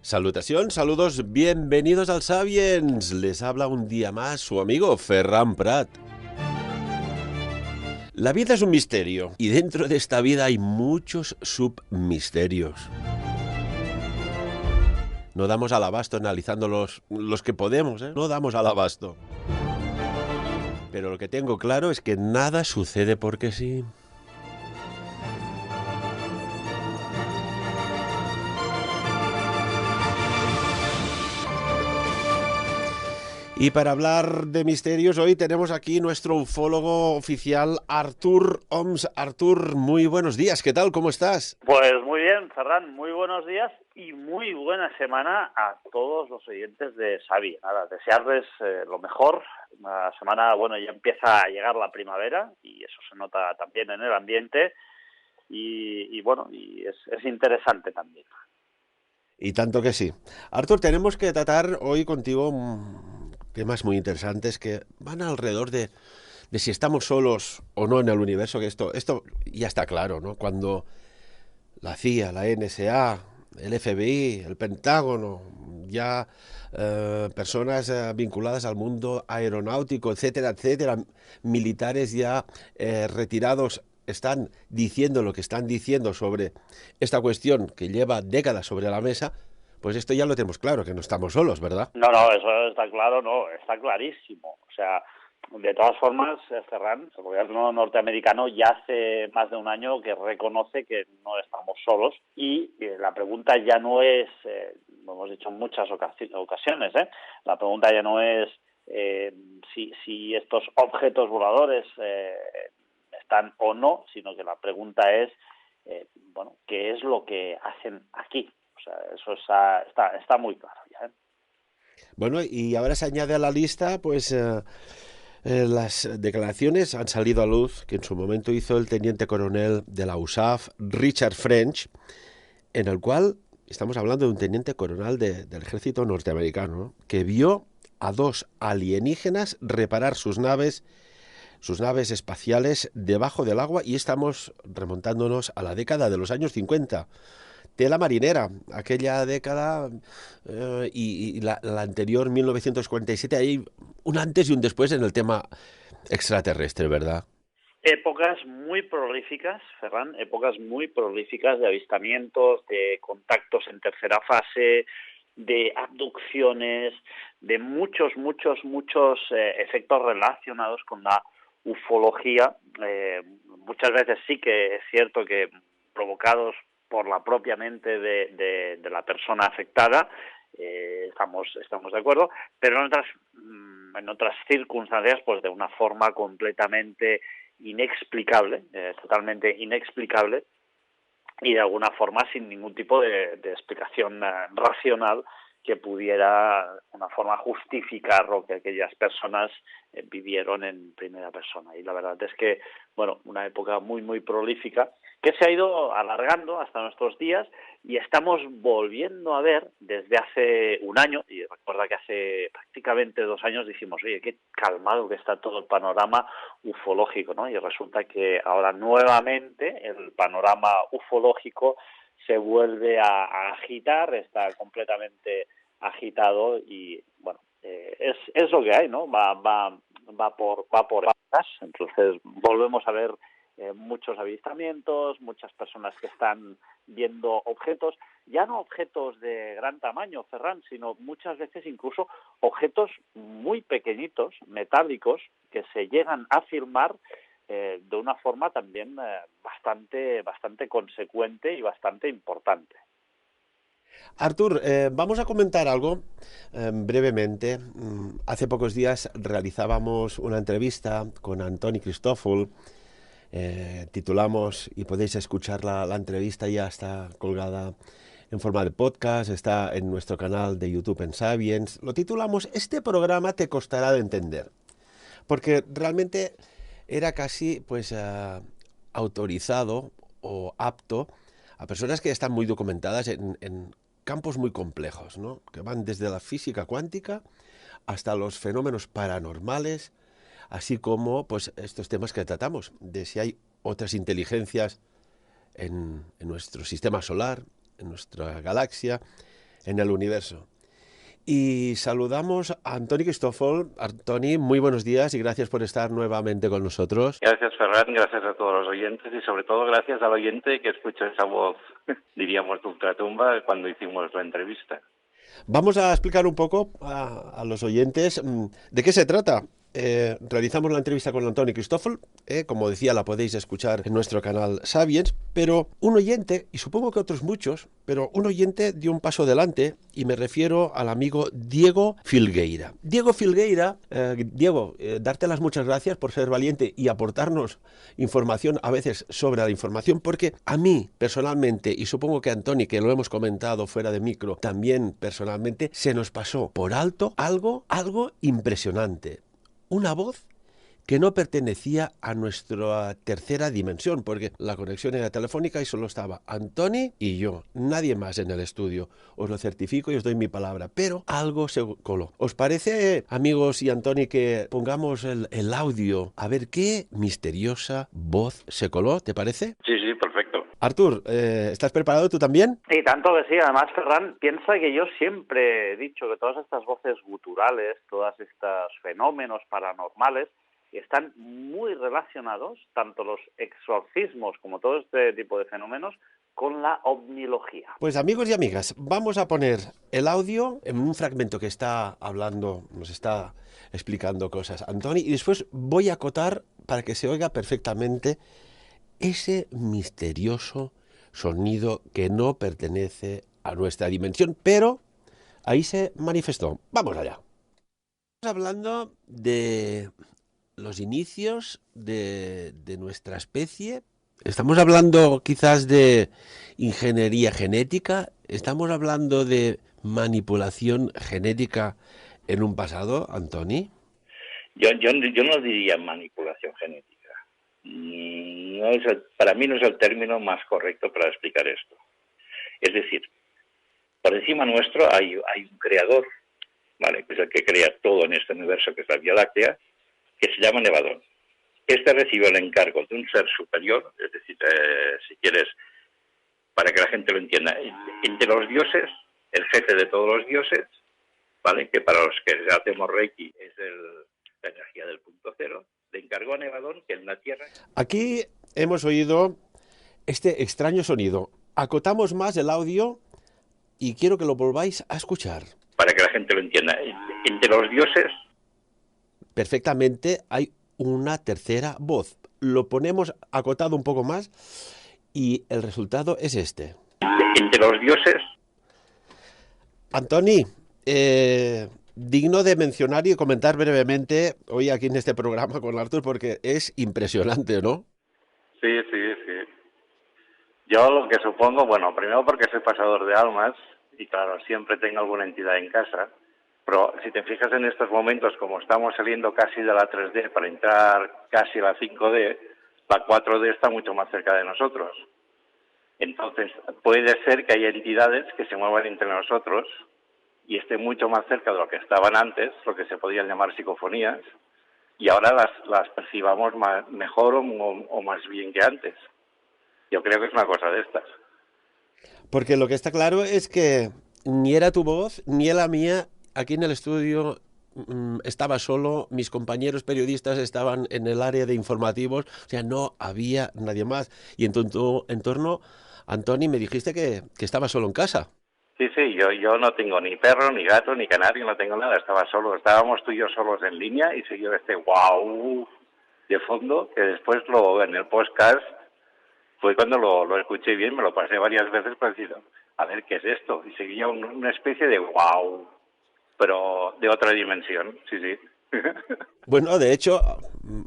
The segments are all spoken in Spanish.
Salutación, saludos, bienvenidos al Sapiens. Les habla un día más su amigo Ferran Prat. La vida es un misterio y dentro de esta vida hay muchos submisterios. No damos al abasto analizando los que podemos, ¿eh? No damos al abasto. Pero lo que tengo claro es que nada sucede porque sí. Y para hablar de misterios, hoy tenemos aquí nuestro ufólogo oficial, Artur Oms. Artur, muy buenos días, ¿qué tal? ¿Cómo estás? Pues muy bien, Ferran, muy buenos días y muy buena semana a todos los oyentes de Xavi. Nada, desearles lo mejor. Una semana, bueno, ya empieza a llegar la primavera y eso se nota también en el ambiente y bueno, y es interesante también. Y tanto que sí. Artur, tenemos que tratar hoy contigo temas muy interesantes que van alrededor de si estamos solos o no en el universo, que esto ya está claro, ¿no? Cuando la CIA, la NSA, el FBI, el Pentágono, ya personas vinculadas al mundo aeronáutico, etcétera, etcétera, militares ya retirados, están diciendo lo que están diciendo sobre esta cuestión que lleva décadas sobre la mesa, pues esto ya lo tenemos claro, que no estamos solos, ¿verdad? No, eso está claro, no, está clarísimo. O sea, de todas formas, Ferran, el gobierno norteamericano ya hace más de un año que reconoce que no estamos solos y la pregunta ya no es, lo hemos dicho en muchas ocasiones, la pregunta ya no es si estos objetos voladores están o no, sino que la pregunta es, bueno, ¿qué es lo que hacen aquí? O sea, eso está muy claro ya, ¿eh? Bueno, y ahora se añade a la lista, pues, las declaraciones han salido a luz que en su momento hizo el teniente coronel de la USAF, Richard French, en el cual estamos hablando de un teniente coronel del ejército norteamericano, ¿no?, que vio a dos alienígenas reparar sus naves espaciales debajo del agua, y estamos remontándonos a la década de los años 50. Tela marinera, aquella década y la anterior, 1947, hay un antes y un después en el tema extraterrestre, ¿verdad? Épocas muy prolíficas, Ferran, épocas muy prolíficas de avistamientos, de contactos en tercera fase, de abducciones, de muchos efectos relacionados con la ufología. Muchas veces sí que es cierto que provocados por la propia mente de la persona afectada, estamos de acuerdo, pero en otras circunstancias, pues de una forma completamente inexplicable, totalmente inexplicable, y de alguna forma sin ningún tipo de explicación racional que pudiera de una forma justificar lo que aquellas personas vivieron en primera persona. Y la verdad es que, bueno, una época muy prolífica que se ha ido alargando hasta nuestros días y estamos volviendo a ver desde hace un año, y recuerda que hace prácticamente 2 años dijimos, oye, qué calmado que está todo el panorama ufológico, ¿no? Y resulta que ahora nuevamente el panorama ufológico se vuelve a agitar, está completamente agitado y, bueno, es lo que hay, ¿no? Va por épocas. Entonces volvemos a ver muchos avistamientos, muchas personas que están viendo objetos, ya no objetos de gran tamaño, Ferran, sino muchas veces incluso objetos muy pequeñitos, metálicos, que se llegan a filmar de una forma también bastante consecuente y bastante importante. Artur, vamos a comentar algo brevemente. Hace pocos días realizábamos una entrevista con Antoni Cristòfol. Titulamos, y podéis escuchar la entrevista, ya está colgada en forma de podcast, está en nuestro canal de YouTube en Sapiens. Lo titulamos "Este programa te costará de entender", porque realmente era casi, pues, autorizado o apto a personas que están muy documentadas en campos muy complejos, ¿no?, que van desde la física cuántica hasta los fenómenos paranormales, así como, pues, estos temas que tratamos, de si hay otras inteligencias en nuestro sistema solar, en nuestra galaxia, en el universo. Y saludamos a Antoni Cristòfol. Antoni, muy buenos días y gracias por estar nuevamente con nosotros. Gracias, Ferran, gracias a todos los oyentes y sobre todo gracias al oyente que escuchó esa voz, diríamos, de ultratumba cuando hicimos la entrevista. Vamos a explicar un poco a los oyentes de qué se trata. Realizamos la entrevista con Antoni Cristòfol, como decía, la podéis escuchar en nuestro canal Sapiens, pero un oyente, y supongo que otros muchos, pero un oyente dio un paso adelante, y me refiero al amigo Diego Filgueira. Diego Filgueira, Diego, darte las muchas gracias por ser valiente y aportarnos información a veces sobre la información, porque a mí personalmente, y supongo que a Antoni, que lo hemos comentado fuera de micro, también personalmente, se nos pasó por alto algo impresionante. Una voz que no pertenecía a nuestra tercera dimensión, porque la conexión era telefónica y solo estaba Antoni y yo, nadie más en el estudio. Os lo certifico y os doy mi palabra, pero algo se coló. ¿Os parece, amigos y Antoni, que pongamos el audio a ver qué misteriosa voz se coló? ¿Te parece? Sí, perfecto. Artur, ¿estás preparado tú también? Sí, tanto que sí. Además, Ferran, piensa que yo siempre he dicho que todas estas voces guturales, todos estos fenómenos paranormales, están muy relacionados, tanto los exorcismos como todo este tipo de fenómenos, con la ovnilogía. Pues amigos y amigas, vamos a poner el audio en un fragmento que está hablando, nos está explicando cosas Antoni, y después voy a acotar para que se oiga perfectamente ese misterioso sonido que no pertenece a nuestra dimensión, pero ahí se manifestó. Vamos allá. Estamos hablando de los inicios de nuestra especie. Estamos hablando quizás de ingeniería genética. Estamos hablando de manipulación genética en un pasado, Antoni. Yo no diría manipulación genética. Para mí no es el término más correcto para explicar esto. Es decir, por encima nuestro hay un creador, ¿vale?, que es el que crea todo en este universo, que es la Vía Láctea, que se llama Nevadón. Este recibió el encargo de un ser superior, es decir, si quieres, para que la gente lo entienda, entre los dioses, el jefe de todos los dioses, ¿vale?, que para los que hacemos Reiki es la energía del punto cero, le encargó a Nevadón que en la Tierra... Aquí hemos oído este extraño sonido. Acotamos más el audio y quiero que lo volváis a escuchar. Para que la gente lo entienda, entre los dioses... Perfectamente hay una tercera voz. Lo ponemos acotado un poco más y el resultado es este. Entre los dioses... Antoni, digno de mencionar y comentar brevemente hoy aquí en este programa con Artur, porque es impresionante, ¿no? Sí. Yo lo que supongo, bueno, primero porque soy pasador de almas y claro, siempre tengo alguna entidad en casa, pero si te fijas en estos momentos, como estamos saliendo casi de la 3D para entrar casi a la 5D, la 4D está mucho más cerca de nosotros. Entonces, puede ser que haya entidades que se muevan entre nosotros y estén mucho más cerca de lo que estaban antes, lo que se podían llamar psicofonías, y ahora las percibamos mejor o más bien que antes. Yo creo que es una cosa de estas. Porque lo que está claro es que ni era tu voz, ni la mía. Aquí en el estudio estaba solo, mis compañeros periodistas estaban en el área de informativos, o sea, no había nadie más. Y en tu entorno, Antoni, me dijiste que estabas solo en casa. Sí, yo no tengo ni perro, ni gato, ni canario, no tengo nada, estaba solo. Estábamos tú y yo solos en línea y siguió este wow de fondo, que después en el podcast fue cuando lo escuché bien, me lo pasé varias veces para decir, a ver, ¿qué es esto? Y seguía una especie de wow, pero de otra dimensión, sí. Bueno, de hecho,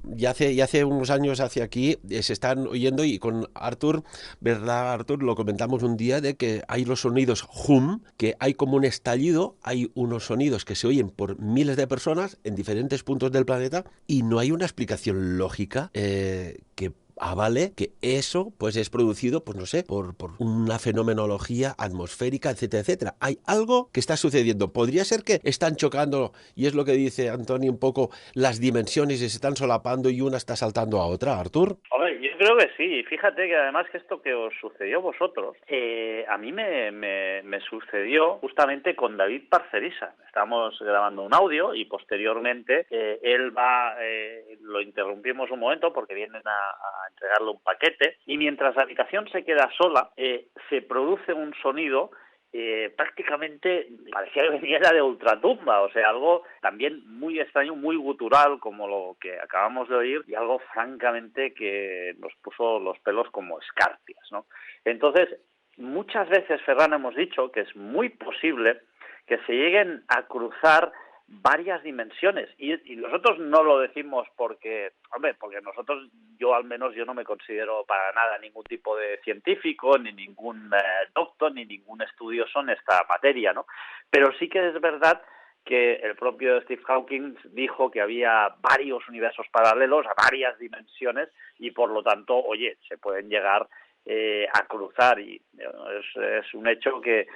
ya hace unos años hacia aquí se están oyendo, y con Artur, ¿verdad, Artur? Lo comentamos un día, de que hay los sonidos hum, que hay como un estallido, hay unos sonidos que se oyen por miles de personas en diferentes puntos del planeta y no hay una explicación lógica que avale que eso pues es producido, pues no sé, por una fenomenología atmosférica, etcétera, etcétera. Hay algo que está sucediendo. Podría ser que están chocando, y es lo que dice Antoni un poco, las dimensiones y se están solapando y una está saltando a otra, Artur. Hombre, creo que sí. Fíjate que además que esto que os sucedió a vosotros, a mí me sucedió justamente con David Parcerisa. Estábamos grabando un audio y posteriormente lo interrumpimos un momento porque vienen a entregarle un paquete y mientras la habitación se queda sola, se produce un sonido prácticamente parecía que viniera de ultratumba, o sea, algo también muy extraño, muy gutural, como lo que acabamos de oír, y algo francamente que nos puso los pelos como escarpias, ¿no? Entonces, muchas veces, Ferran, hemos dicho que es muy posible que se lleguen a cruzar varias dimensiones y nosotros no lo decimos porque nosotros, yo al menos yo no me considero para nada ningún tipo de científico ni ningún doctor ni ningún estudioso en esta materia, ¿no? Pero sí que es verdad que el propio Steve Hawking dijo que había varios universos paralelos a varias dimensiones y por lo tanto, oye, se pueden llegar a cruzar y es un hecho que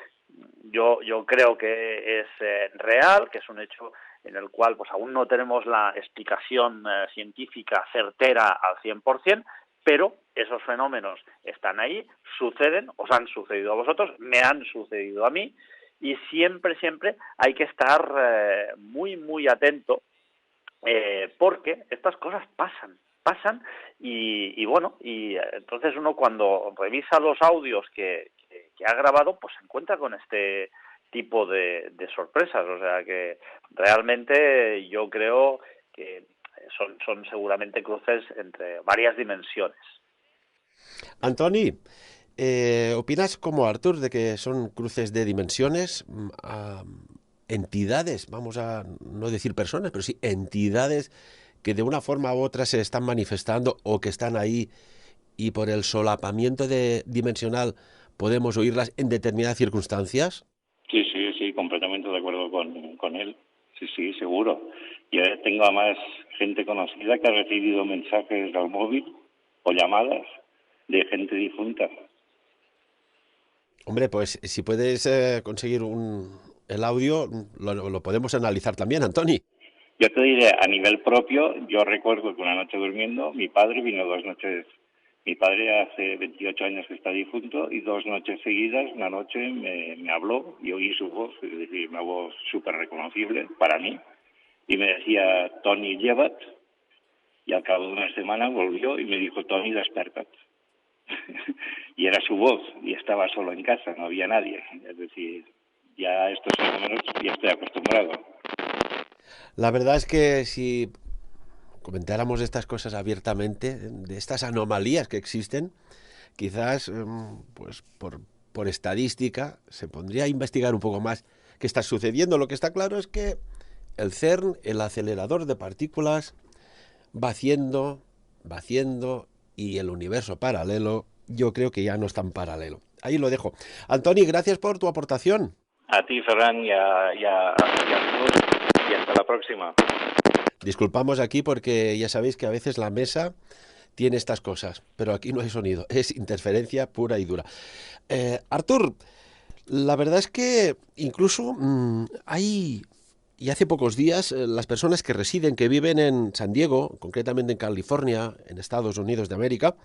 yo creo que es real, que es un hecho en el cual pues aún no tenemos la explicación científica certera al 100%, pero esos fenómenos están ahí, suceden, os han sucedido a vosotros, me han sucedido a mí, y siempre hay que estar muy atento porque estas cosas pasan y bueno, y entonces uno cuando revisa los audios que ha grabado, pues se encuentra con este tipo de sorpresas, o sea que realmente yo creo que son seguramente cruces entre varias dimensiones. Antoni, ¿opinas como Artur de que son cruces de dimensiones? Entidades, vamos a no decir personas, pero sí entidades que de una forma u otra se están manifestando o que están ahí y por el solapamiento dimensional podemos oírlas en determinadas circunstancias? Sí, completamente de acuerdo con él. Sí, seguro. Yo tengo además gente conocida que ha recibido mensajes al móvil o llamadas de gente difunta. Hombre, pues si puedes conseguir el audio, lo podemos analizar también, Antoni. Yo te diré, a nivel propio, yo recuerdo que una noche durmiendo, mi padre vino 2 noches. Mi padre hace 28 años que está difunto y 2 noches seguidas, una noche me habló y oí su voz, es decir, una voz súper reconocible para mí, y me decía, Toni, lleva't, y al cabo de una semana volvió y me dijo, Toni, desperta't. Y era su voz, y estaba solo en casa, no había nadie. Es decir, ya estos fenómenos ya estoy acostumbrado. La verdad es que si comentáramos estas cosas abiertamente, de estas anomalías que existen, quizás pues por estadística se pondría a investigar un poco más qué está sucediendo. Lo que está claro es que el CERN, el acelerador de partículas, va haciendo y el universo paralelo yo creo que ya no es tan paralelo. Ahí lo dejo. Antoni, gracias por tu aportación. A ti, Ferran, y hasta la próxima. Disculpamos aquí porque ya sabéis que a veces la mesa tiene estas cosas, pero aquí no hay sonido, es interferencia pura y dura. Artur, la verdad es que incluso y hace pocos días, las personas que residen, que viven en San Diego, concretamente en California, en Estados Unidos de América,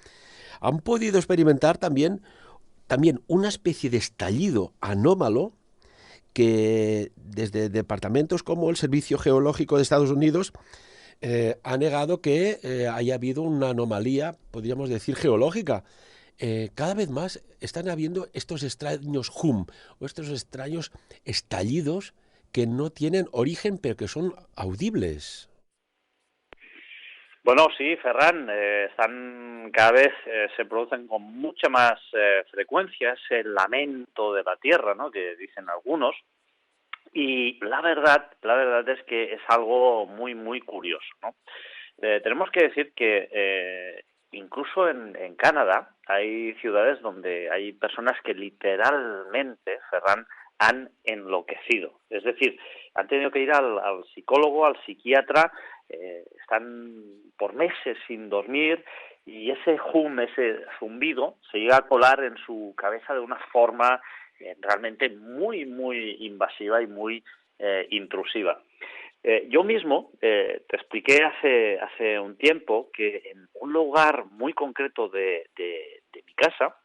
han podido experimentar también una especie de estallido anómalo que desde departamentos como el Servicio Geológico de Estados Unidos ha negado que haya habido una anomalía, podríamos decir, geológica. Cada vez más están habiendo estos extraños o estos extraños estallidos que no tienen origen, pero que son audibles. Bueno, sí, Ferran, cada vez se producen con mucha más frecuencia ese lamento de la Tierra, ¿no?, que dicen algunos, y la verdad es que es algo muy curioso, ¿no? Tenemos que decir que incluso en Canadá hay ciudades donde hay personas que literalmente, Ferran, han enloquecido. Es decir, han tenido que ir al psicólogo, al psiquiatra, están por meses sin dormir y ese ese zumbido se llega a colar en su cabeza de una forma realmente muy invasiva y muy intrusiva. Yo mismo te expliqué hace un tiempo que en un lugar muy concreto de mi casa,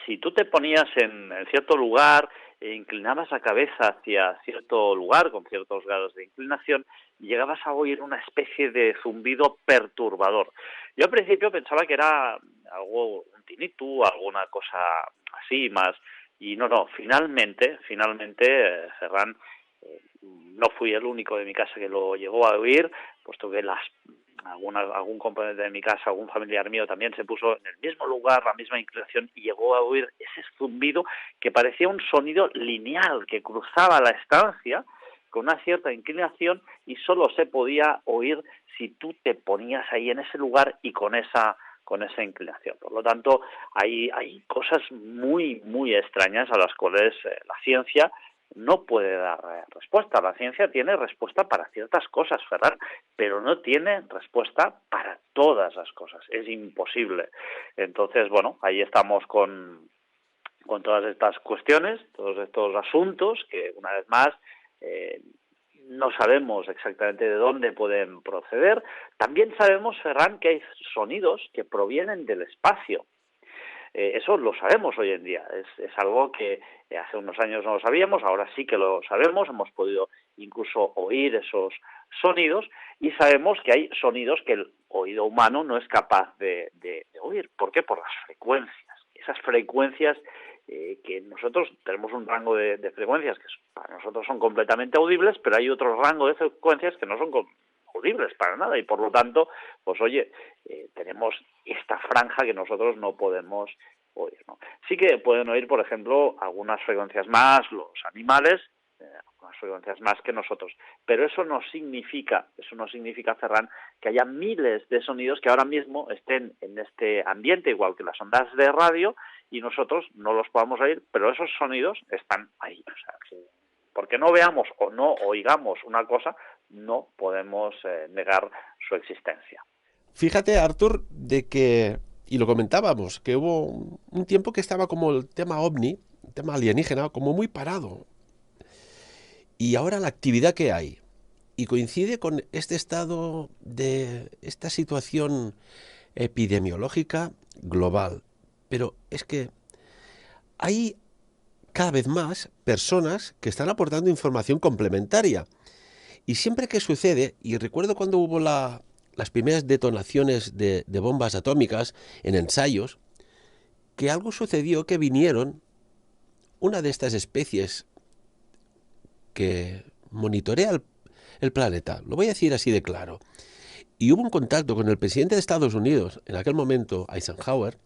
si tú te ponías en cierto lugar e inclinabas la cabeza hacia cierto lugar con ciertos grados de inclinación, llegabas a oír una especie de zumbido perturbador. Yo al principio pensaba que era algo, un tinnitus, alguna cosa así más, y no, finalmente, Ferran, no fui el único de mi casa que lo llegó a oír, puesto que algún componente de mi casa, algún familiar mío también se puso en el mismo lugar, la misma inclinación, y llegó a oír ese zumbido que parecía un sonido lineal que cruzaba la estancia con una cierta inclinación y solo se podía oír si tú te ponías ahí en ese lugar y con esa inclinación. Por lo tanto, hay cosas muy, muy extrañas a las cuales la ciencia no puede dar respuesta. La ciencia tiene respuesta para ciertas cosas, Ferran, pero no tiene respuesta para todas las cosas. Es imposible. Entonces, bueno, ahí estamos con todas estas cuestiones, todos estos asuntos que, una vez más, no sabemos exactamente de dónde pueden proceder. También sabemos, Ferran, que hay sonidos que provienen del espacio. Eso lo sabemos hoy en día, es algo que hace unos años no lo sabíamos, ahora sí que lo sabemos, hemos podido incluso oír esos sonidos y sabemos que hay sonidos que el oído humano no es capaz de oír. ¿Por qué? Por las frecuencias. Esas frecuencias que nosotros tenemos un rango de frecuencias que para nosotros son completamente audibles, pero hay otro rango de frecuencias que no son audibles para nada y por lo tanto, pues oye, tenemos esta franja que nosotros no podemos oír, ¿no? Sí que pueden oír, por ejemplo, algunas frecuencias más los animales, algunas frecuencias más que nosotros, pero eso no significa, Ferran, que haya miles de sonidos que ahora mismo estén en este ambiente, igual que las ondas de radio, y nosotros no los podamos oír, pero esos sonidos están ahí, o sea, que porque no veamos o no oigamos una cosa, no podemos negar su existencia. Fíjate, Artur, de que, y lo comentábamos, que hubo un tiempo que estaba como el tema ovni, el tema alienígena, como muy parado. Y ahora la actividad que hay, y coincide con este estado de esta situación epidemiológica global. Pero es que hay cada vez más personas que están aportando información complementaria. Y siempre que sucede, y recuerdo cuando hubo las primeras detonaciones de bombas atómicas en ensayos, que algo sucedió, que vinieron una de estas especies que monitorea el planeta, lo voy a decir así de claro, y hubo un contacto con el presidente de Estados Unidos, en aquel momento Eisenhower,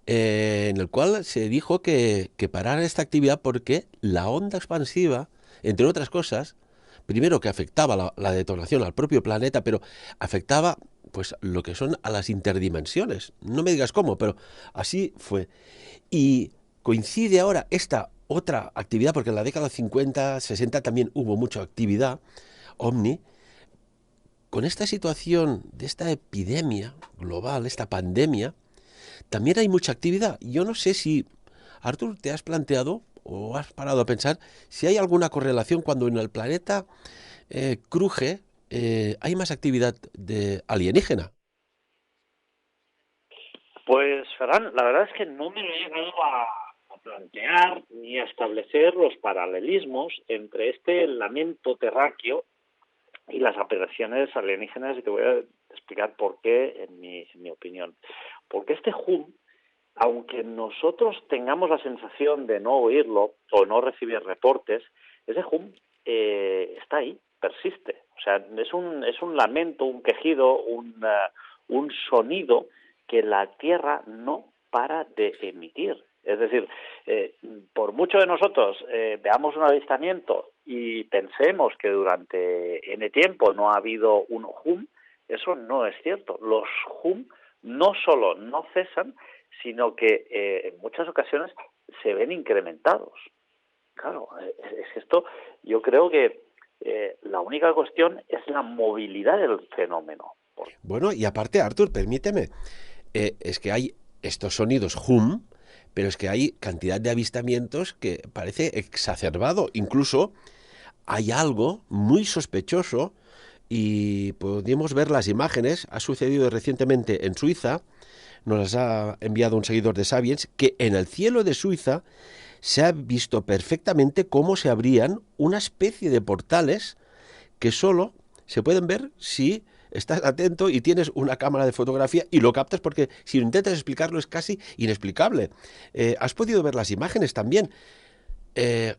en el cual se dijo que parara esta actividad porque la onda expansiva, entre otras cosas, primero que afectaba la detonación al propio planeta, pero afectaba pues lo que son a las interdimensiones. No me digas cómo, pero así fue. Y coincide ahora esta otra actividad, porque en la década 50, 60 también hubo mucha actividad ovni, con esta situación de esta epidemia global, esta pandemia, también hay mucha actividad. Yo no sé si, Artur, te has planteado o has parado a pensar si hay alguna correlación cuando en el planeta cruje, hay más actividad de alienígena. Pues, Ferran, la verdad es que no me lo he llegado a plantear ni a establecer los paralelismos entre este lamento terráqueo y las apariciones alienígenas, y te voy a explicar por qué, en mi opinión. Porque este hum, aunque nosotros tengamos la sensación de no oírlo o no recibir reportes, ese hum está ahí, persiste. O sea, es un lamento, un quejido, un sonido que la Tierra no para de emitir. Es decir, por mucho de nosotros veamos un avistamiento y pensemos que durante N tiempo no ha habido un hum, eso no es cierto. Los hum no solo no cesan, sino que en muchas ocasiones se ven incrementados. Claro, es esto, yo creo que la única cuestión es la movilidad del fenómeno. Bueno, y aparte, Artur, permíteme, es que hay estos sonidos hum, pero es que hay cantidad de avistamientos que parece exacerbado. Incluso hay algo muy sospechoso y podemos ver las imágenes. Ha sucedido recientemente en Suiza, nos las ha enviado un seguidor de Sapiens, que en el cielo de Suiza se ha visto perfectamente cómo se abrían una especie de portales que solo se pueden ver si estás atento y tienes una cámara de fotografía y lo captas, porque si intentas explicarlo es casi inexplicable. ¿Has podido ver las imágenes también?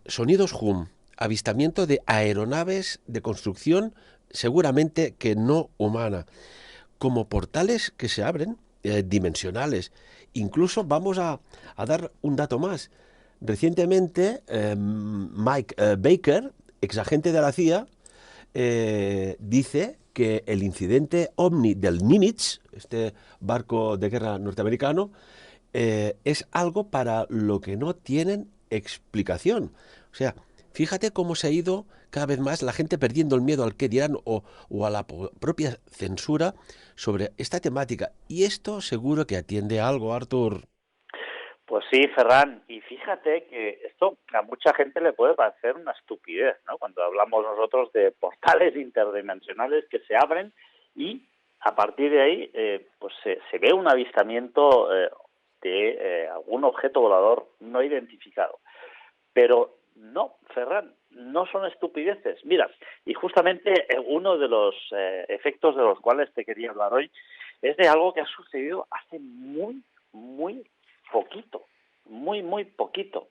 Sonidos hum, avistamiento de aeronaves de construcción seguramente que no humana, como portales que se abren, dimensionales. Incluso vamos a dar un dato más. Recientemente, Mike Baker, exagente de la CIA, dice que el incidente OVNI del Nimitz, este barco de guerra norteamericano, es algo para lo que no tienen explicación. O sea, fíjate cómo se ha ido cada vez más la gente perdiendo el miedo al que dirán o a la propia censura sobre esta temática. Y esto seguro que atiende a algo, Artur. Pues sí, Ferran, y fíjate que esto a mucha gente le puede parecer una estupidez, ¿no? Cuando hablamos nosotros de portales interdimensionales que se abren y a partir de ahí pues se ve un avistamiento de algún objeto volador no identificado. Pero no, Ferran, no son estupideces. Mira, y justamente uno de los efectos de los cuales te quería hablar hoy es de algo que ha sucedido hace muy, muy poquito, muy, muy poquito.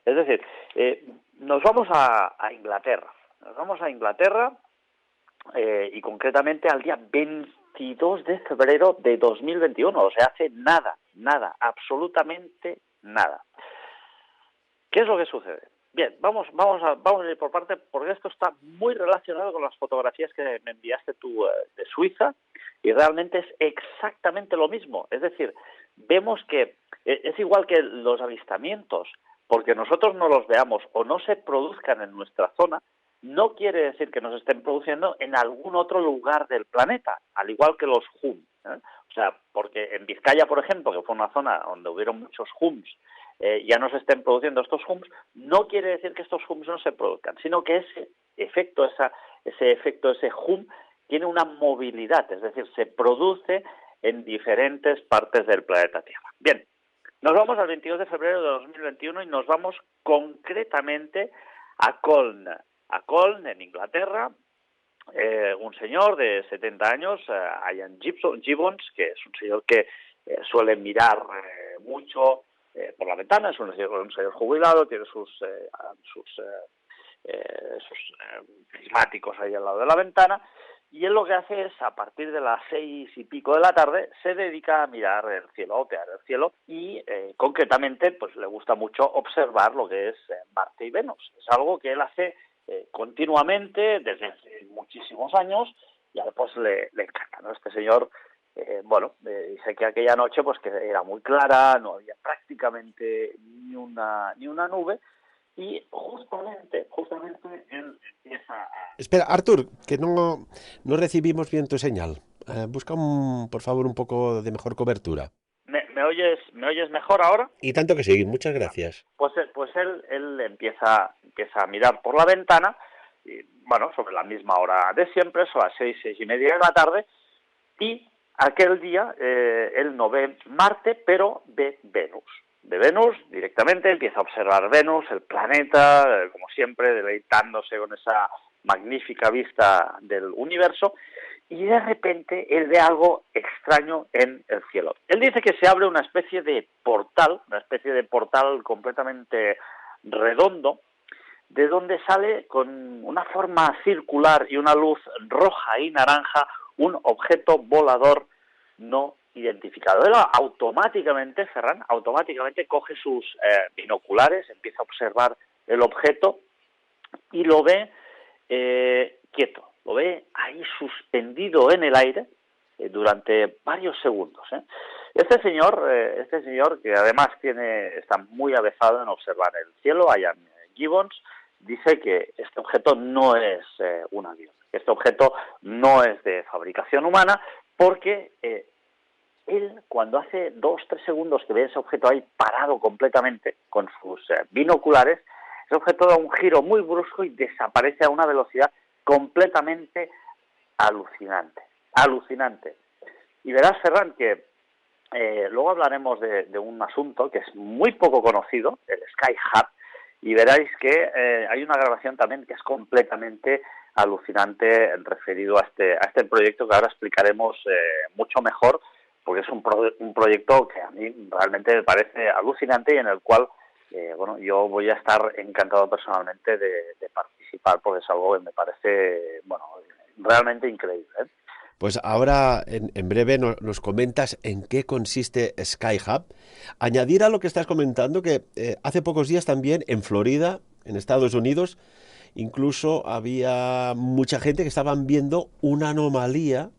Es decir, nos vamos a Inglaterra. Nos vamos a Inglaterra y concretamente al día 22 de febrero de 2021. O sea, hace nada, absolutamente nada. ¿Qué es lo que sucede? Bien, vamos a ir por parte, porque esto está muy relacionado con las fotografías que me enviaste tú de Suiza, y realmente es exactamente lo mismo. Es decir, vemos que es igual que los avistamientos, porque nosotros no los veamos o no se produzcan en nuestra zona, no quiere decir que nos estén produciendo en algún otro lugar del planeta, al igual que los hum, ¿eh? O sea, porque en Vizcaya, por ejemplo, que fue una zona donde hubieron muchos hums, ya no se estén produciendo estos hums, no quiere decir que estos hums no se produzcan, sino que ese efecto, ese hum, tiene una movilidad, es decir, se produce en diferentes partes del planeta Tierra. Bien, nos vamos al 22 de febrero de 2021 y nos vamos concretamente a Colne. A Colne, en Inglaterra, un señor de 70 años, Ian Gibbons, que es un señor que suele mirar mucho por la ventana, es un señor jubilado, tiene sus prismáticos ahí al lado de la ventana, y él lo que hace es, a partir de las 6 y pico de la tarde, se dedica a mirar el cielo, a otear el cielo, y concretamente pues le gusta mucho observar lo que es Marte y Venus. Es algo que él hace continuamente desde hace muchísimos años, y a él pues le encanta, ¿no? Este señor, dice que aquella noche pues que era muy clara, no había prácticamente ni una nube, y justamente él empieza a... Espera, Artur, que no recibimos bien tu señal. Busca, por favor, un poco de mejor cobertura. ¿Me oyes mejor ahora? Y tanto que sí, muchas gracias. Pues él empieza a mirar por la ventana, y, bueno, sobre la misma hora de siempre, son las 6 y media de la tarde, y aquel día él no ve Marte, pero ve Venus. De Venus directamente, empieza a observar Venus, el planeta, como siempre, deleitándose con esa magnífica vista del universo, y de repente él ve algo extraño en el cielo. Él dice que se abre una especie de portal completamente redondo, de donde sale con una forma circular y una luz roja y naranja un objeto volador no identificado. Él automáticamente, Ferran, coge sus binoculares, empieza a observar el objeto y lo ve quieto, lo ve ahí suspendido en el aire durante varios segundos. Este señor que además está muy avezado en observar el cielo, Ian Gibbons, dice que este objeto no es un avión, este objeto no es de fabricación humana, porque él, cuando hace 2-3 segundos que ve ese objeto ahí parado completamente con sus binoculares, Ese objeto da un giro muy brusco y desaparece a una velocidad completamente alucinante. Alucinante. Y verás, Ferran, que luego hablaremos de un asunto que es muy poco conocido, el Sky Hub, y veréis que hay una grabación también que es completamente alucinante referido a este proyecto que ahora explicaremos mucho mejor, porque es un proyecto que a mí realmente me parece alucinante y en el cual yo voy a estar encantado personalmente de participar, porque es algo que me parece realmente increíble, ¿eh? Pues ahora, en breve, nos comentas en qué consiste Sky Hub. Añadir a lo que estás comentando que hace pocos días también en Florida, en Estados Unidos, incluso había mucha gente que estaban viendo una anomalía.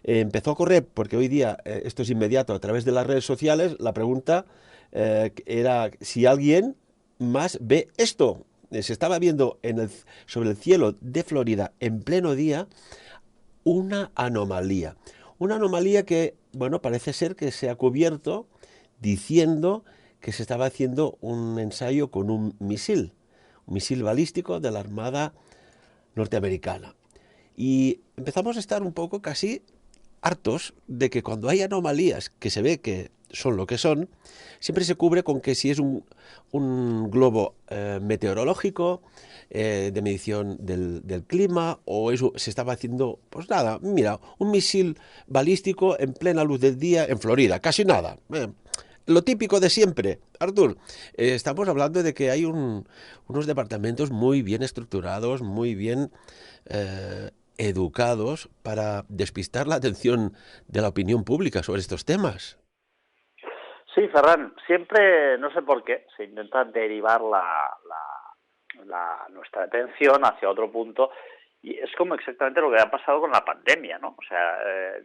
Empezó a correr, porque hoy día esto es inmediato a través de las redes sociales, la pregunta era si alguien más ve esto. Se estaba viendo sobre el cielo de Florida en pleno día una anomalía. Una anomalía que, bueno, parece ser que se ha cubierto diciendo que se estaba haciendo un ensayo con un misil balístico de la Armada norteamericana. Y empezamos a estar un poco casi hartos de que cuando hay anomalías que se ve que son lo que son, siempre se cubre con que si es un globo meteorológico, de medición del clima, o eso se estaba haciendo, pues nada, mira, un misil balístico en plena luz del día en Florida, casi nada. Lo típico de siempre, Artur. Estamos hablando de que hay unos departamentos muy bien estructurados, muy bien educados para despistar la atención de la opinión pública sobre estos temas. Sí, Ferran, siempre, no sé por qué, se intenta derivar nuestra atención hacia otro punto y es como exactamente lo que ha pasado con la pandemia, ¿no? O sea,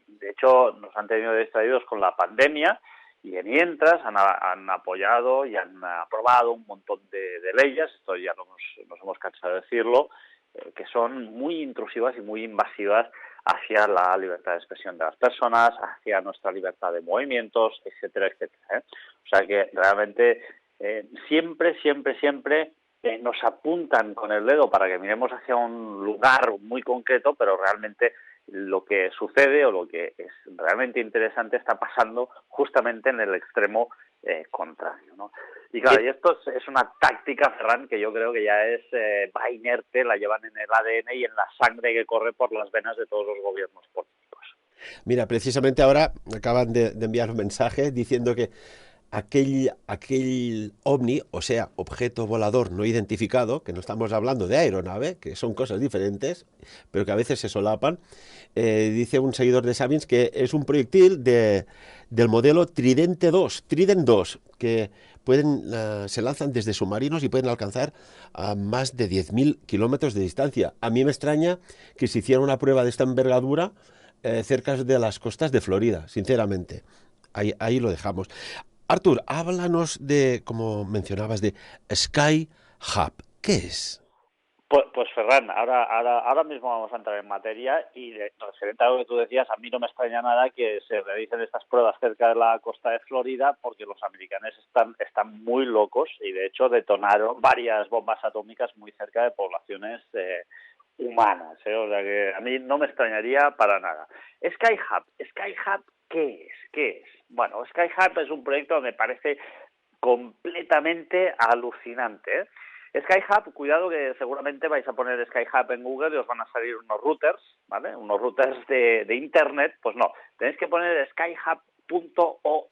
de hecho, nos han tenido distraídos con la pandemia y de mientras han apoyado y han aprobado un montón de leyes, esto ya nos hemos cansado de decirlo, que son muy intrusivas y muy invasivas hacia la libertad de expresión de las personas, hacia nuestra libertad de movimientos, etcétera, etcétera, ¿eh? O sea que realmente siempre nos apuntan con el dedo para que miremos hacia un lugar muy concreto, pero realmente lo que sucede o lo que es realmente interesante está pasando justamente en el extremo contrario, ¿no? Y claro, y esto es una táctica, Ferran, que yo creo que ya va inerte, la llevan en el ADN y en la sangre que corre por las venas de todos los gobiernos políticos. Mira, precisamente ahora acaban de enviar un mensaje diciendo que aquel ovni, o sea, objeto volador no identificado, que no estamos hablando de aeronave, que son cosas diferentes, pero que a veces se solapan, dice un seguidor de Sapiens que es un proyectil del modelo Trident 2, que se lanzan desde submarinos y pueden alcanzar a más de 10.000 kilómetros de distancia. A mí me extraña que se hiciera una prueba de esta envergadura cerca de las costas de Florida, sinceramente. Ahí lo dejamos. Artur, háblanos de, como mencionabas, de Sky Hub. ¿Qué es? Pues Ferran, ahora mismo vamos a entrar en materia y referente a lo que tú decías, a mí no me extraña nada que se realicen estas pruebas cerca de la costa de Florida porque los americanos están muy locos y de hecho detonaron varias bombas atómicas muy cerca de poblaciones humanas, ¿eh? O sea que a mí no me extrañaría para nada. Sky Hub, ¿qué es? Bueno, Sky Hub es un proyecto que me parece completamente alucinante, ¿eh? Sky Hub, cuidado que seguramente vais a poner Sky Hub en Google y os van a salir unos routers, ¿vale? Unos routers de internet, pues no, tenéis que poner skyhub.org,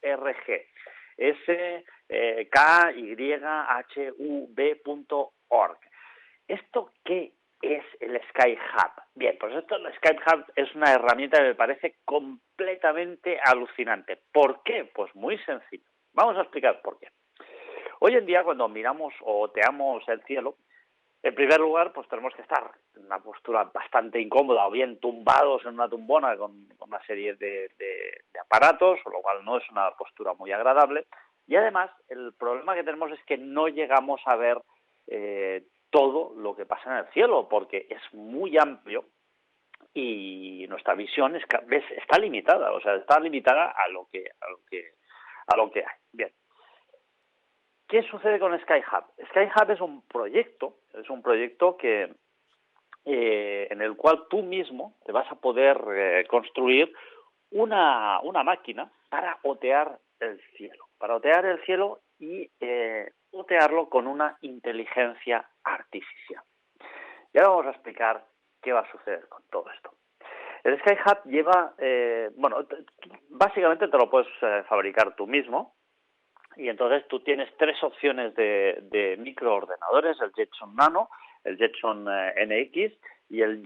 SKYHUB.org. ¿Esto qué es el Sky Hub? Bien, pues el Sky Hub es una herramienta que me parece completamente alucinante. ¿Por qué? Pues muy sencillo. Vamos a explicar por qué. Hoy en día, cuando miramos o oteamos el cielo, en primer lugar, pues tenemos que estar en una postura bastante incómoda o bien tumbados en una tumbona con una serie de aparatos, con lo cual no es una postura muy agradable. Y además, el problema que tenemos es que no llegamos a ver todo lo que pasa en el cielo, porque es muy amplio y nuestra visión está limitada, o sea, está limitada a lo que hay. Bien. ¿qué sucede con SkyHub? SkyHub es un proyecto que en el cual tú mismo te vas a poder construir una máquina para otear el cielo y otearlo con una inteligencia artificial. Y ahora vamos a explicar qué va a suceder con todo esto. El SkyHub lleva, básicamente te lo puedes fabricar tú mismo, y entonces tú tienes tres opciones de microordenadores: el Jetson Nano, el Jetson NX y el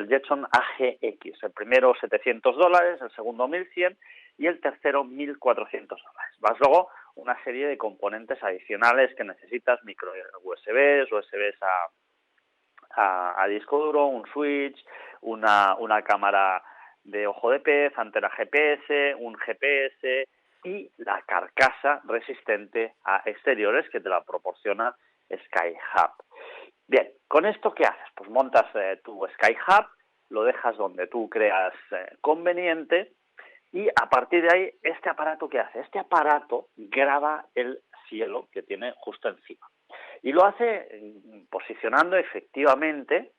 Jetson AGX. El primero $700, el segundo 1.100 y el tercero $1.400. Más luego una serie de componentes adicionales que necesitas: micro USBs a disco duro, un switch, una cámara de ojo de pez, antena GPS, un GPS y la carcasa resistente a exteriores que te la proporciona SkyHub. Bien, ¿con esto qué haces? Pues montas tu SkyHub, lo dejas donde tú creas conveniente, y a partir de ahí, ¿este aparato qué hace? Este aparato graba el cielo que tiene justo encima. Y lo hace posicionando efectivamente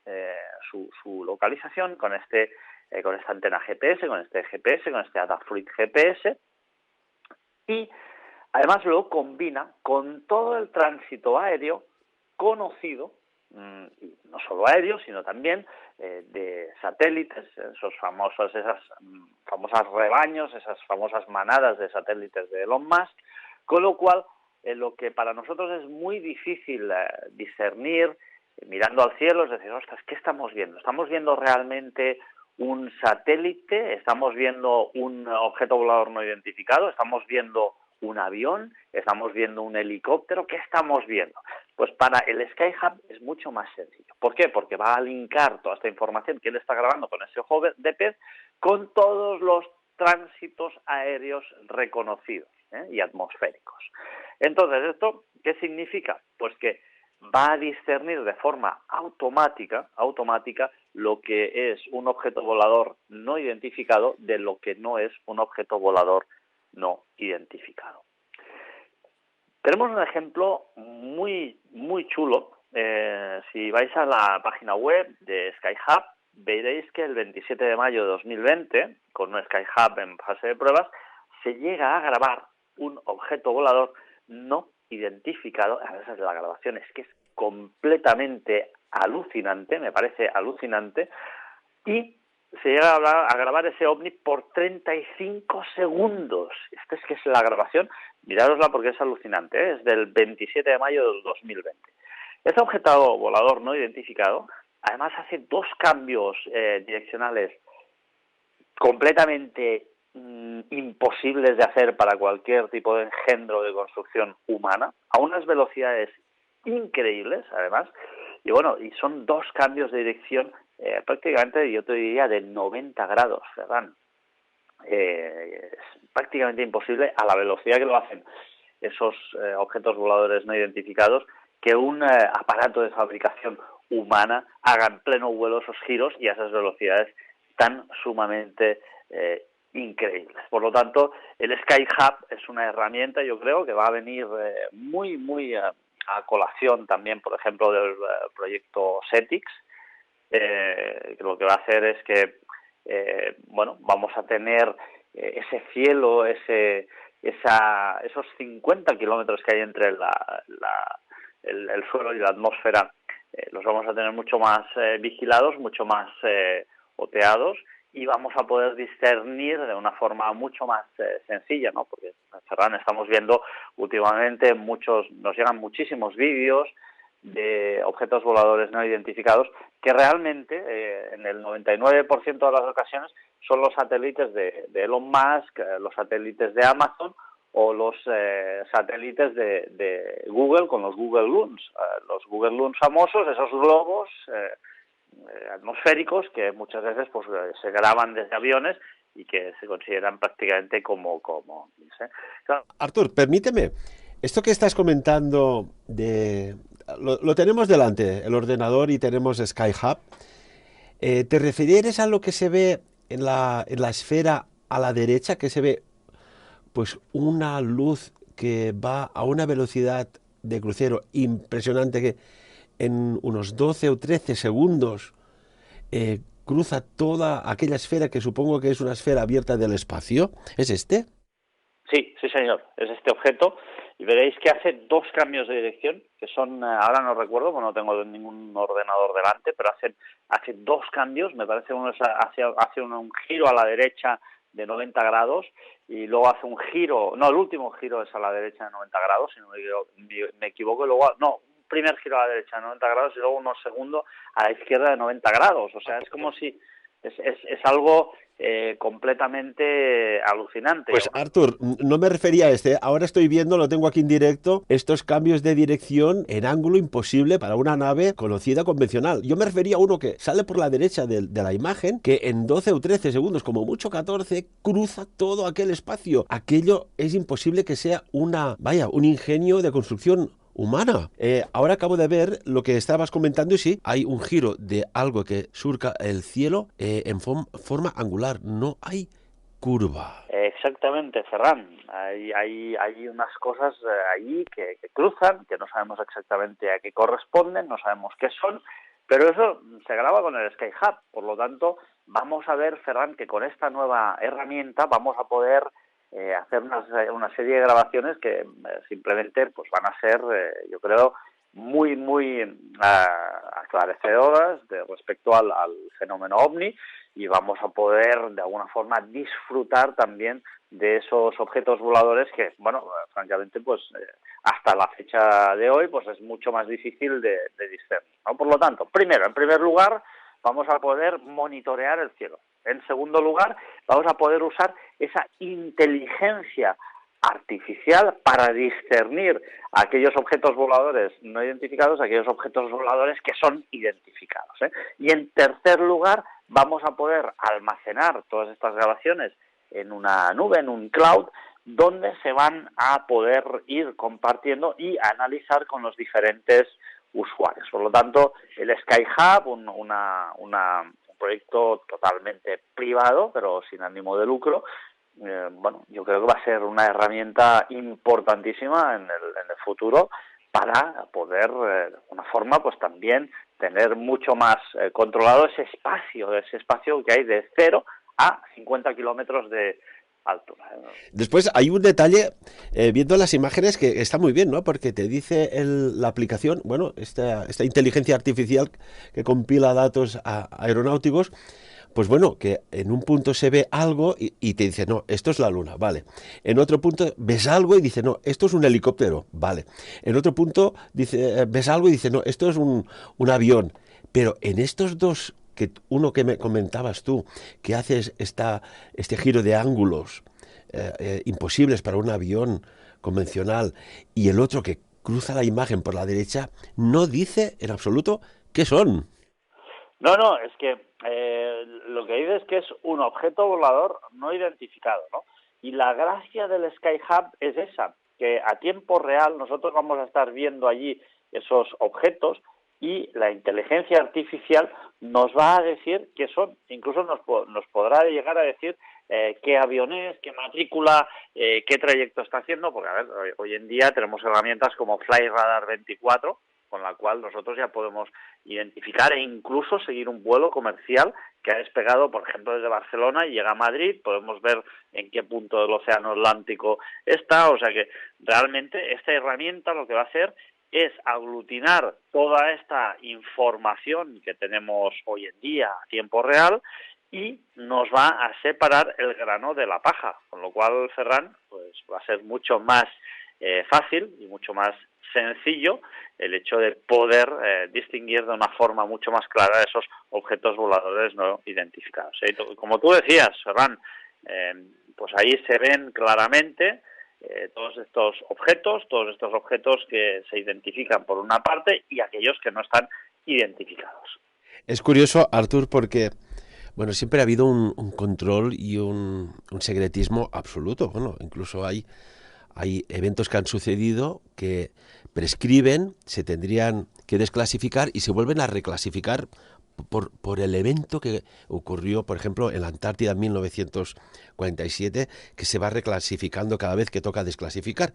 su localización con esta antena GPS, con este Adafruit GPS, y además lo combina con todo el tránsito aéreo conocido, y no solo aéreo, sino también de satélites, esas famosas rebaños, esas famosas manadas de satélites de Elon Musk, con lo cual lo que para nosotros es muy difícil discernir mirando al cielo, es decir, ostras, ¿qué estamos viendo? ¿Estamos viendo realmente un satélite? ¿Estamos viendo un objeto volador no identificado? ¿Estamos viendo un avión? ¿Estamos viendo un helicóptero? ¿Qué estamos viendo? Pues para el SkyHub es mucho más sencillo. ¿Por qué? Porque va a linkar toda esta información que él está grabando con ese ojo de pez con todos los tránsitos aéreos reconocidos y atmosféricos. Entonces, ¿esto qué significa? Pues que va a discernir de forma automática lo que es un objeto volador no identificado de lo que no es un objeto volador no identificado. Tenemos un ejemplo muy, muy chulo. Si vais a la página web de SkyHub, veréis que el 27 de mayo de 2020, con un SkyHub en fase de pruebas, se llega a grabar un objeto volador no identificado. A veces la grabación es que es completamente alucinante, me parece alucinante, y se llega a grabar ese ovni por 35 segundos. Esta es que es la grabación, mirárosla porque es alucinante, es del 27 de mayo del 2020. Este objeto volador no identificado, además hace dos cambios direccionales completamente imposibles de hacer para cualquier tipo de engendro de construcción humana, a unas velocidades increíbles, además, y son dos cambios de dirección prácticamente, yo te diría, de 90 grados, Ferran. Es prácticamente imposible, a la velocidad que lo hacen esos objetos voladores no identificados, que un aparato de fabricación humana haga en pleno vuelo esos giros y a esas velocidades tan sumamente increíbles. Por lo tanto, el SkyHub es una herramienta, yo creo, que va a venir muy, muy a colación también, por ejemplo, del proyecto SETIX, que lo que va a hacer es que vamos a tener ese cielo, esos 50 kilómetros que hay entre el suelo y la atmósfera, los vamos a tener mucho más vigilados, mucho más oteados, y vamos a poder discernir de una forma mucho más sencilla, ¿no? Porque en Ferran estamos viendo últimamente nos llegan muchísimos vídeos de objetos voladores no identificados que realmente en el 99% de las ocasiones son los satélites de Elon Musk, los satélites de Amazon o los satélites de Google con los Google Loons. Los Google Loons famosos, esos globos atmosféricos que muchas veces pues se graban desde aviones y que se consideran prácticamente como claro. Artur, permíteme, esto que estás comentando lo tenemos delante, el ordenador, y tenemos SkyHub. ¿Te refieres a lo que se ve en la esfera a la derecha, que se ve pues una luz que va a una velocidad de crucero impresionante que en unos 12 o 13 segundos cruza toda aquella esfera que supongo que es una esfera abierta del espacio. ¿Es este? Sí, sí señor, es este objeto y veréis que hace 2 cambios de dirección, que son, ahora no recuerdo, porque no tengo ningún ordenador delante, pero hace 2 cambios, me parece uno hace un giro a la derecha de 90 grados y luego hace un giro, no, el último giro es a la derecha de 90 grados, si no me equivoco, y luego, no, un primer giro a la derecha de 90 grados y luego uno segundo a la izquierda de 90 grados, o sea, es como si es algo completamente alucinante. Pues Artur, no me refería a este, ahora estoy viendo, lo tengo aquí en directo, estos cambios de dirección en ángulo imposible para una nave conocida convencional. Yo me refería a uno que sale por la derecha de la imagen, que en 12 o 13 segundos, como mucho 14, cruza todo aquel espacio. Aquello es imposible que sea un ingenio de construcción humana. Ahora acabo de ver lo que estabas comentando y sí, hay un giro de algo que surca el cielo en forma angular, no hay curva. Exactamente, Ferran. Hay unas cosas allí que cruzan, que no sabemos exactamente a qué corresponden, no sabemos qué son, pero eso se graba con el Sky Hub. Por lo tanto, vamos a ver, Ferran, que con esta nueva herramienta vamos a poder hacer una serie de grabaciones que simplemente pues van a ser, yo creo, muy, muy aclarecedoras respecto al fenómeno OVNI, y vamos a poder, de alguna forma, disfrutar también de esos objetos voladores que, bueno, francamente, pues hasta la fecha de hoy, pues es mucho más difícil de discernir, ¿no? Por lo tanto, en primer lugar, vamos a poder monitorear el cielo. En segundo lugar, vamos a poder usar esa inteligencia artificial para discernir aquellos objetos voladores no identificados, aquellos objetos voladores que son identificados, ¿eh? Y en tercer lugar, vamos a poder almacenar todas estas grabaciones en una nube, en un cloud, donde se van a poder ir compartiendo y analizar con los diferentes usuarios. Por lo tanto, el Sky Hub, un proyecto totalmente privado, pero sin ánimo de lucro, bueno, yo creo que va a ser una herramienta importantísima en el futuro para poder, de alguna forma, pues también tener mucho más controlado ese espacio que hay de 0 a 50 kilómetros de altura. Después hay un detalle, viendo las imágenes, que está muy bien, ¿no? Porque te dice la aplicación, bueno, esta inteligencia artificial que compila datos aeronáuticos, pues bueno, que en un punto se ve algo y te dice, no, esto es la luna, vale. En otro punto ves algo y dice, no, esto es un helicóptero, vale. En otro punto ves algo y dice, no, esto es un avión. Pero en estos dos, uno que me comentabas tú, que haces este giro de ángulos imposibles para un avión convencional, y el otro que cruza la imagen por la derecha, no dice en absoluto qué son. No, es que lo que dice es que es un objeto volador no identificado, ¿no? Y la gracia del Sky Hub es esa, que a tiempo real nosotros vamos a estar viendo allí esos objetos y la inteligencia artificial nos va a decir qué son. Incluso nos podrá llegar a decir qué avión es, qué matrícula, qué trayecto está haciendo, porque a ver, hoy en día tenemos herramientas como FlightRadar 24, con la cual nosotros ya podemos identificar e incluso seguir un vuelo comercial que ha despegado, por ejemplo, desde Barcelona y llega a Madrid. Podemos ver en qué punto del Océano Atlántico está. O sea que realmente esta herramienta lo que va a hacer es aglutinar toda esta información que tenemos hoy en día a tiempo real y nos va a separar el grano de la paja, con lo cual, Ferran, pues va a ser mucho más fácil y mucho más sencillo el hecho de poder distinguir de una forma mucho más clara esos objetos voladores no identificados. Como tú decías, Ferran, pues ahí se ven claramente todos estos objetos que se identifican por una parte y aquellos que no están identificados. Es curioso, Artur, porque bueno, siempre ha habido un control y un secretismo absoluto. Bueno, incluso hay eventos que han sucedido que prescriben, se tendrían que desclasificar y se vuelven a reclasificar por el evento que ocurrió, por ejemplo, en la Antártida en 1947, que se va reclasificando cada vez que toca desclasificar.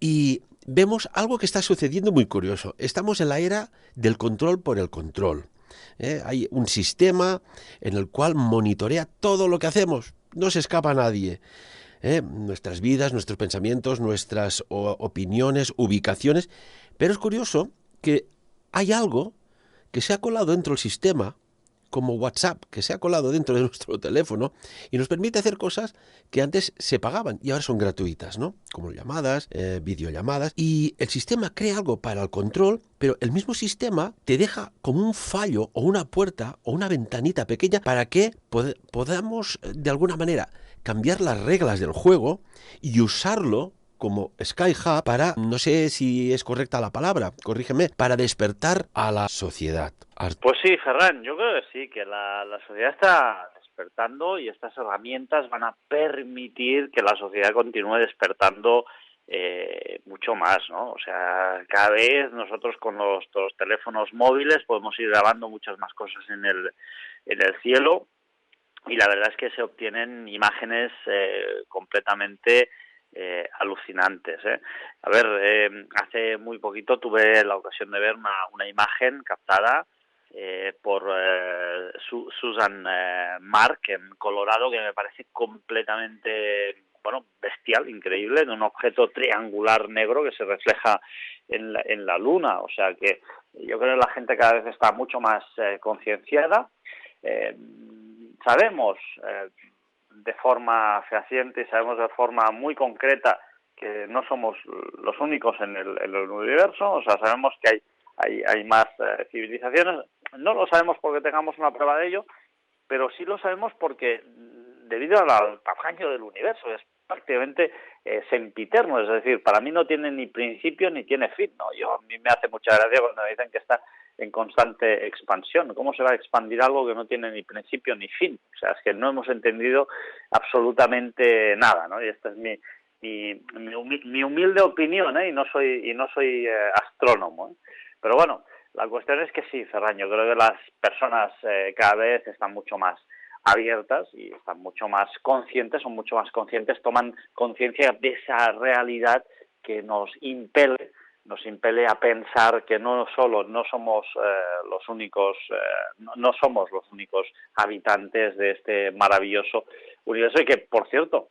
Y vemos algo que está sucediendo muy curioso. Estamos en la era del control por el control. Hay un sistema en el cual monitorea todo lo que hacemos. No se escapa nadie. Nuestras vidas, nuestros pensamientos, nuestras opiniones, ubicaciones. Pero es curioso que hay algo que se ha colado dentro del sistema, como WhatsApp, que se ha colado dentro de nuestro teléfono y nos permite hacer cosas que antes se pagaban y ahora son gratuitas, ¿no? Como llamadas, videollamadas. Y el sistema crea algo para el control, pero el mismo sistema te deja como un fallo o una puerta o una ventanita pequeña para que podamos, de alguna manera, cambiar las reglas del juego y usarlo como Sky-Hub para, no sé si es correcta la palabra, corrígeme, para despertar a la sociedad. Pues sí, Ferran, yo creo que sí, que la sociedad está despertando y estas herramientas van a permitir que la sociedad continúe despertando mucho más, ¿no? O sea, cada vez nosotros con los teléfonos móviles podemos ir grabando muchas más cosas en el cielo y la verdad es que se obtienen imágenes completamente alucinantes. A ver, hace muy poquito tuve la ocasión de ver una imagen captada por Susan Mark en Colorado, que me parece completamente, bueno, bestial, increíble, de un objeto triangular negro que se refleja en la luna. O sea que yo creo que la gente cada vez está mucho más concienciada. Sabemos de forma fehaciente y sabemos de forma muy concreta que no somos los únicos en el universo. O sea, sabemos que hay más civilizaciones. No lo sabemos porque tengamos una prueba de ello, pero sí lo sabemos porque debido al tamaño del universo es prácticamente sempiterno, es decir, para mí no tiene ni principio ni tiene fin, ¿no? A mí me hace mucha gracia cuando me dicen que está en constante expansión. ¿Cómo se va a expandir algo que no tiene ni principio ni fin? O sea, es que no hemos entendido absolutamente nada, ¿no? Y esta es mi humilde opinión, y no soy astrónomo, Pero bueno, la cuestión es que sí, Ferran, yo creo que las personas cada vez están mucho más abiertas y están mucho más conscientes, toman conciencia de esa realidad que nos impele a pensar que no somos los únicos habitantes de este maravilloso universo y que, por cierto,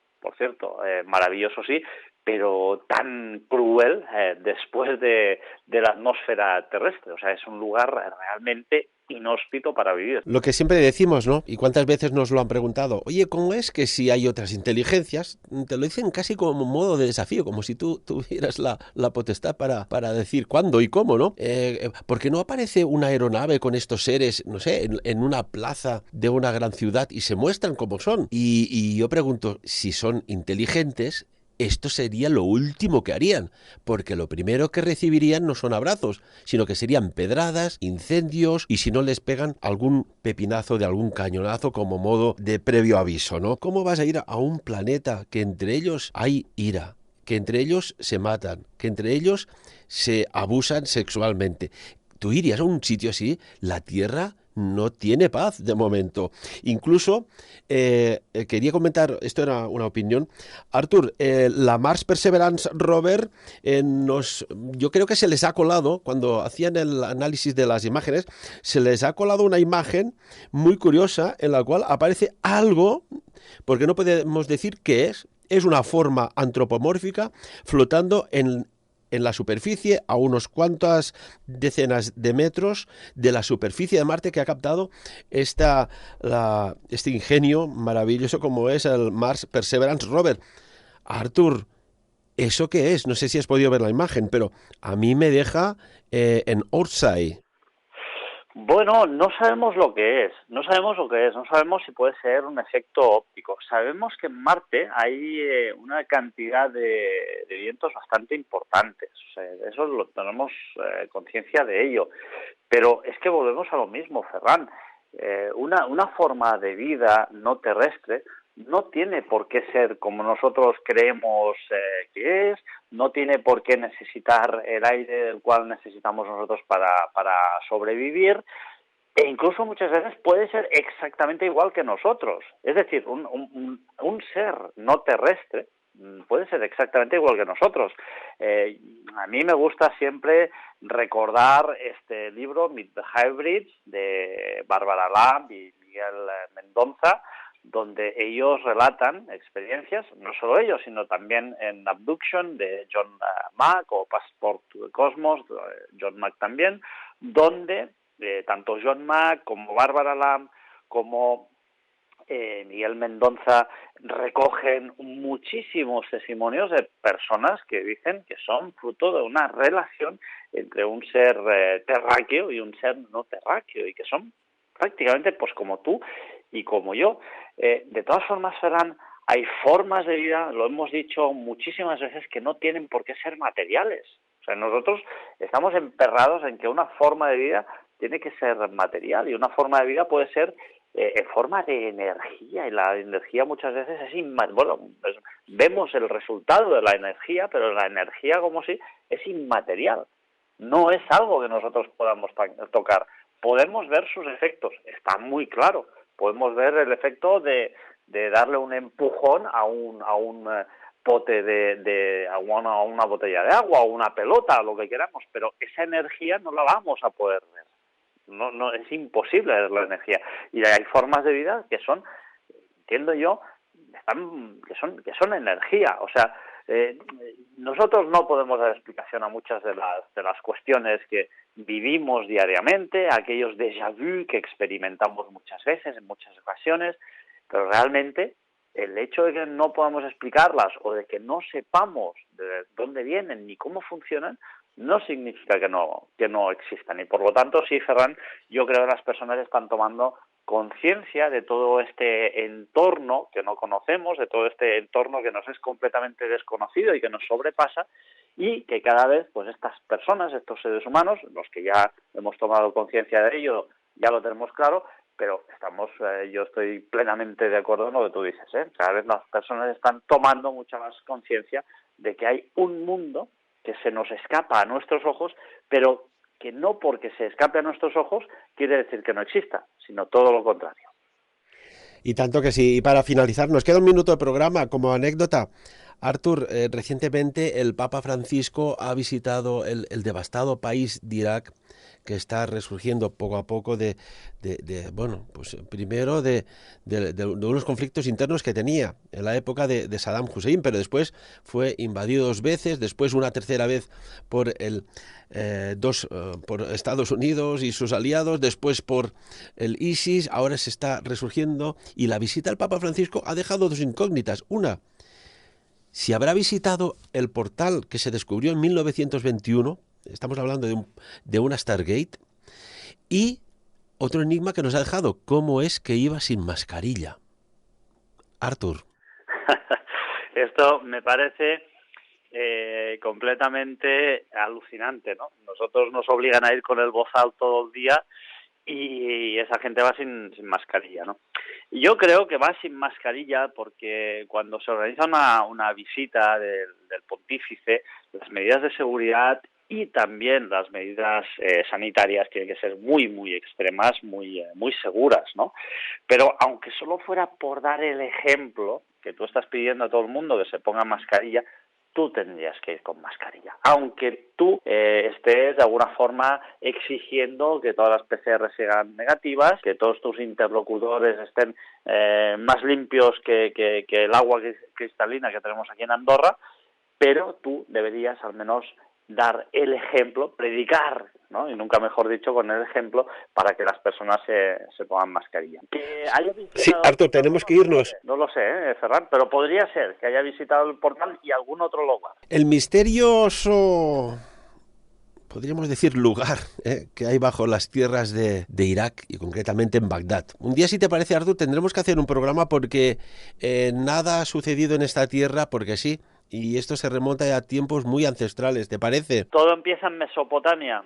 maravilloso sí, pero tan cruel después de la atmósfera terrestre. O sea, es un lugar realmente inhóspito para vivir. Lo que siempre decimos, ¿no? Y cuántas veces nos lo han preguntado, oye, ¿cómo es que si hay otras inteligencias? Te lo dicen casi como modo de desafío, como si tú tuvieras la potestad para decir cuándo y cómo, ¿no? ¿Por qué no aparece una aeronave con estos seres, no sé, en una plaza de una gran ciudad y se muestran como son? Y yo pregunto, si son inteligentes, esto sería lo último que harían, porque lo primero que recibirían no son abrazos, sino que serían pedradas, incendios y si no les pegan algún pepinazo de algún cañonazo como modo de previo aviso, ¿no? ¿Cómo vas a ir a un planeta que entre ellos hay ira, que entre ellos se matan, que entre ellos se abusan sexualmente? ¿Tú irías a un sitio así? La Tierra no tiene paz de momento. Incluso quería comentar, esto era una opinión, Artur, la Mars Perseverance Rover yo creo que se les ha colado, cuando hacían el análisis de las imágenes, se les ha colado una imagen muy curiosa en la cual aparece algo, porque no podemos decir qué es una forma antropomórfica flotando en la superficie, a unos cuantas decenas de metros de la superficie de Marte, que ha captado este ingenio maravilloso como es el Mars Perseverance Rover. Artur, ¿eso qué es? No sé si has podido ver la imagen, pero a mí me deja en Orsay. Bueno, no sabemos lo que es, no sabemos si puede ser un efecto óptico. Sabemos que en Marte hay una cantidad de vientos bastante importantes, o sea, eso lo tenemos conciencia de ello, pero es que volvemos a lo mismo, Ferran. Una forma de vida no terrestre no tiene por qué ser como nosotros creemos que es, no tiene por qué necesitar el aire del cual necesitamos nosotros para sobrevivir, E incluso muchas veces puede ser exactamente igual que nosotros. Es decir, un ser no terrestre puede ser exactamente igual que nosotros. A mí me gusta siempre recordar este libro, Meet the Hybrids, de Barbara Lamb y Miguel Mendonza, donde ellos relatan experiencias, no solo ellos, sino también en Abduction, de John Mack, o Passport to the Cosmos, de John Mack también, donde tanto John Mack como Barbara Lamb como Miguel Mendonza recogen muchísimos testimonios de personas que dicen que son fruto de una relación entre un ser terráqueo y un ser no terráqueo, y que son prácticamente pues como tú y como yo. De todas formas, Ferran, hay formas de vida, lo hemos dicho muchísimas veces, que no tienen por qué ser materiales. O sea, nosotros estamos emperrados en que una forma de vida tiene que ser material, y una forma de vida puede ser en forma de energía, y la energía muchas veces es vemos el resultado de la energía, pero la energía como si es inmaterial, no es algo que nosotros podamos tocar. Podemos ver sus efectos, está muy claro, podemos ver el efecto de darle un empujón a un pote a una botella de agua, o una pelota, o lo que queramos, pero esa energía no la vamos a poder ver. No, es imposible ver la energía. Y hay formas de vida que son, entiendo yo, que son energía. O sea, nosotros no podemos dar explicación a muchas de las cuestiones que vivimos diariamente, aquellos déjà vu que experimentamos muchas veces, en muchas ocasiones, pero realmente el hecho de que no podamos explicarlas, o de que no sepamos de dónde vienen ni cómo funcionan, no significa que no existan. Y por lo tanto, sí, Ferran, yo creo que las personas están tomando conciencia de todo este entorno que no conocemos, de todo este entorno que nos es completamente desconocido y que nos sobrepasa, y que cada vez pues estas personas, estos seres humanos, los que ya hemos tomado conciencia de ello, ya lo tenemos claro, pero yo estoy plenamente de acuerdo en lo que tú dices, Cada vez las personas están tomando mucha más conciencia de que hay un mundo que se nos escapa a nuestros ojos, pero que no porque se escape a nuestros ojos quiere decir que no exista, sino todo lo contrario. Y tanto que sí. Y para finalizar, nos queda un minuto de programa. Como anécdota, Artur, recientemente el Papa Francisco ha visitado el devastado país de Irak, que está resurgiendo poco a poco primero de unos conflictos internos que tenía en la época de Saddam Hussein, pero después fue invadido 2 veces, después una tercera vez por por Estados Unidos y sus aliados, después por el ISIS, ahora se está resurgiendo, y la visita al Papa Francisco ha dejado 2 incógnitas. Una, si habrá visitado el portal que se descubrió en 1921, estamos hablando de una Stargate, y otro enigma que nos ha dejado, ¿cómo es que iba sin mascarilla? Artur. Esto me parece completamente alucinante, ¿no? Nosotros nos obligan a ir con el bozal todo el día, y esa gente va sin mascarilla, ¿no? Y yo creo que va sin mascarilla porque cuando se organiza una visita del pontífice, las medidas de seguridad y también las medidas sanitarias tienen que ser muy, muy extremas, muy seguras, ¿no? Pero aunque solo fuera por dar el ejemplo, que tú estás pidiendo a todo el mundo que se ponga mascarilla, tú tendrías que ir con mascarilla, aunque tú estés de alguna forma exigiendo que todas las PCR sean negativas, que todos tus interlocutores estén más limpios que el agua cristalina que tenemos aquí en Andorra, pero tú deberías al menos dar el ejemplo, predicar, ¿no? Y nunca mejor dicho, con el ejemplo, para que las personas se pongan mascarilla. Sí, Artur, tenemos que irnos. No lo sé, Ferran, pero podría ser que haya visitado el portal y algún otro lugar. El misterioso, podríamos decir, lugar que hay bajo las tierras de Irak, y concretamente en Bagdad. Un día, si te parece, Artur, tendremos que hacer un programa porque nada ha sucedido en esta tierra porque sí. Y esto se remonta a tiempos muy ancestrales, ¿te parece? Todo empieza en Mesopotamia,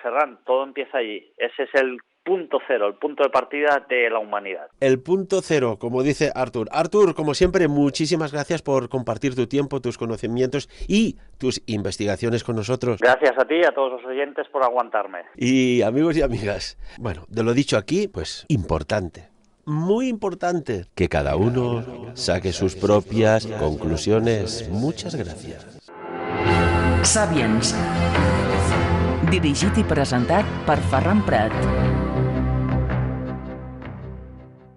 Ferran, todo empieza allí. Ese es el punto cero, el punto de partida de la humanidad. El punto cero, como dice Artur. Artur, como siempre, muchísimas gracias por compartir tu tiempo, tus conocimientos y tus investigaciones con nosotros. Gracias a ti y a todos los oyentes por aguantarme. Y amigos y amigas, bueno, de lo dicho aquí, pues importante, muy importante, que cada uno saque sus propias conclusiones. Muchas gracias. Sapiens. Dirigit i presentat per Ferran Prat.